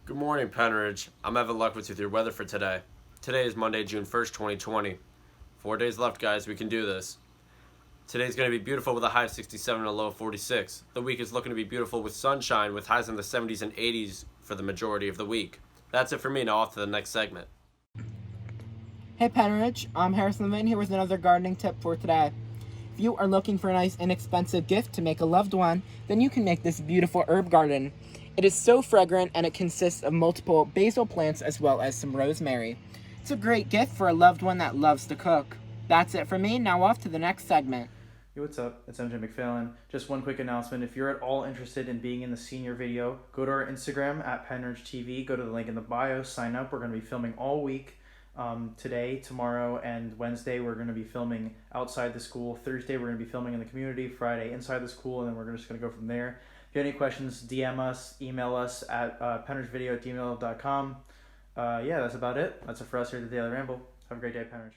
Good morning, Penridge. I'm Evan Lechowicz with your weather for today. Today is Monday, June 1st, 2020. 4 days left, guys. We can do this. Today's going to be beautiful with a high of 67 and a low of 46. The week is looking to be beautiful with sunshine with highs in the 70s and 80s for the majority of the week. That's it for me. Now off to the next segment. Hey Penridge, I'm Harrison Levin here with another gardening tip for today. If you are looking for a nice inexpensive gift to make a loved one, then you can make this beautiful herb garden. It is so fragrant and it consists of multiple basil plants as well as some rosemary. It's a great gift for a loved one that loves to cook. That's it for me, now off to the next segment. Hey, what's up? It's MJ McPhelin. Just one quick announcement. If you're at all interested in being in the senior video, go to our Instagram at PenridgeTV. Go to the link in the bio, sign up. We're going to be filming all week. Today, tomorrow, and Wednesday we're going to be filming outside the school. Thursday we're going to be filming in the community. Friday inside the school, and then we're just going to go from there. If you have any questions, DM us, email us at penridgevideo@gmail.com. Yeah, that's about it. That's it for us here at the Daily Ramble. Have a great day, Penridge.